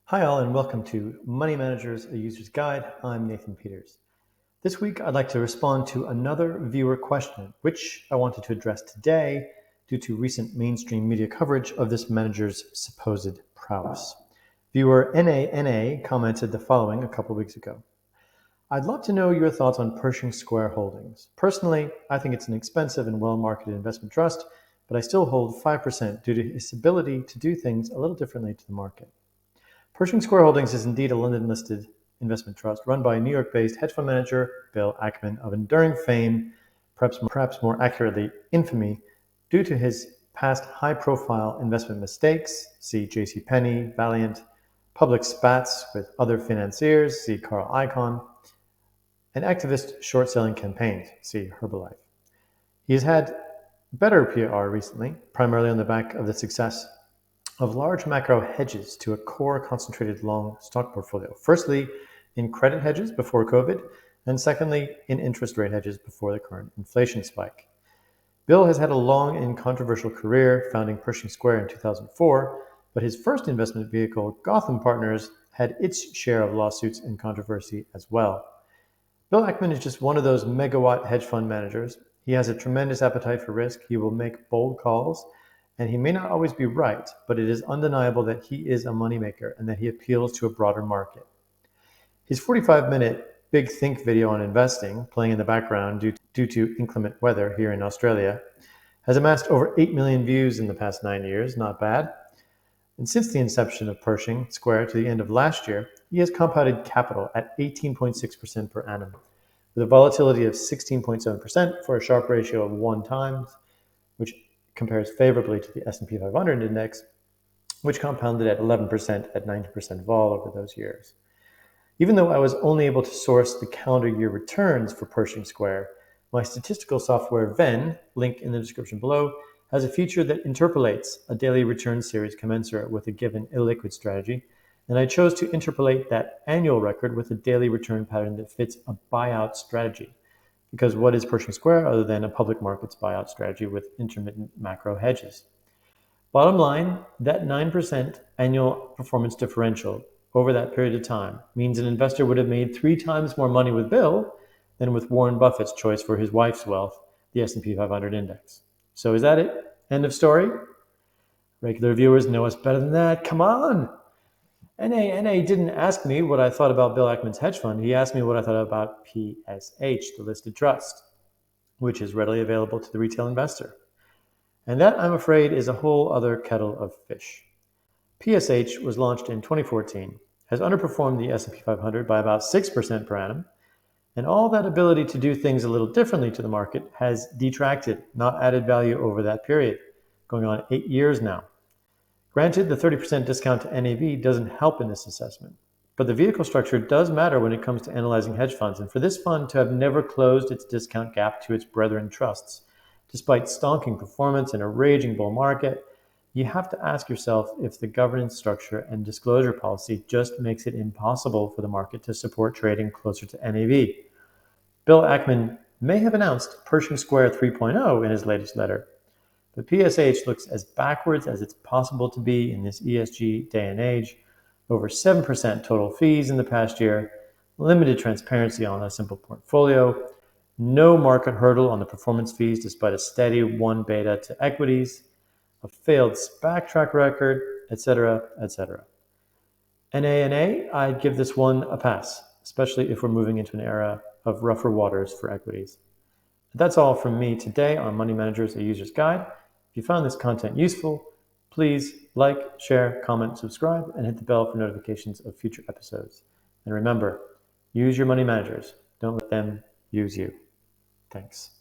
Hi all and welcome to Money Managers, a User's Guide. I'm Nathan Peters. This week I'd like to respond to another viewer question, which I wanted to address today due to recent mainstream media coverage of this manager's supposed prowess. Viewer NANA commented the following a couple weeks ago. I'd love to know your thoughts on Pershing Square Holdings. Personally, I think it's an expensive and well-marketed investment trust, but I still hold 5% due to its ability to do things a little differently to the market. Pershing Square Holdings is indeed a London-listed investment trust run by New York-based hedge fund manager Bill Ackman of enduring fame, perhaps more accurately infamy, due to his past high-profile investment mistakes, see JCPenney, Valiant, public spats with other financiers, see Carl Icahn, and activist short-selling campaigns, see Herbalife. He has had better PR recently, primarily on the back of the success of large macro hedges to a core concentrated long stock portfolio. Firstly, in credit hedges before COVID, and secondly, in interest rate hedges before the current inflation spike. Bill has had a long and controversial career, founding Pershing Square in 2004, but his first investment vehicle, Gotham Partners, had its share of lawsuits and controversy as well. Bill Ackman is just one of those megawatt hedge fund managers. He has a tremendous appetite for risk. He will make bold calls, and he may not always be right, but it is undeniable that he is a moneymaker and that he appeals to a broader market. His 45-minute Big Think video on investing, playing in the background due to inclement weather here in Australia, has amassed over 8 million views in the past 9 years, not bad. And since the inception of Pershing Square to the end of last year, he has compounded capital at 18.6% per annum, with a volatility of 16.7% for a Sharpe ratio of 1 times, which compares favorably to the S&P 500 index, which compounded at 11% at 90% vol over those years. Even though I was only able to source the calendar year returns for Pershing Square, my statistical software Venn, link in the description below, has a feature that interpolates a daily return series commensurate with a given illiquid strategy, and I chose to interpolate that annual record with a daily return pattern that fits a buyout strategy. Because what is Pershing Square other than a public markets buyout strategy with intermittent macro hedges? Bottom line, that 9% annual performance differential over that period of time means an investor would have made 3 times more money with Bill than with Warren Buffett's choice for his wife's wealth, the S&P 500 index. So is that it? End of story? Regular viewers know us better than that. Come on! NA didn't ask me what I thought about Bill Ackman's hedge fund. He asked me what I thought about PSH, the listed trust, which is readily available to the retail investor. And that, I'm afraid, is a whole other kettle of fish. PSH was launched in 2014, has underperformed the S&P 500 by about 6% per annum, and all that ability to do things a little differently to the market has detracted, not added value over that period, going on 8 years now. Granted, the 30% discount to NAV doesn't help in this assessment, but the vehicle structure does matter when it comes to analyzing hedge funds, and for this fund to have never closed its discount gap to its brethren trusts, despite stonking performance in a raging bull market, you have to ask yourself if the governance structure and disclosure policy just makes it impossible for the market to support trading closer to NAV. Bill Ackman may have announced Pershing Square 3.0 in his latest letter, but PSH looks as backwards as it's possible to be in this ESG day and age. Over 7% total fees in the past year, limited transparency on a simple portfolio, no market hurdle on the performance fees despite a steady 1 beta to equities, a failed SPAC track record, etc., etc. NANA, I'd give this one a pass, especially if we're moving into an era of rougher waters for equities. That's all from me today on Money Managers, a User's Guide. If you found this content useful, please like, share, comment, subscribe, and hit the bell for notifications of future episodes. And remember, use your money managers. Don't let them use you. Thanks.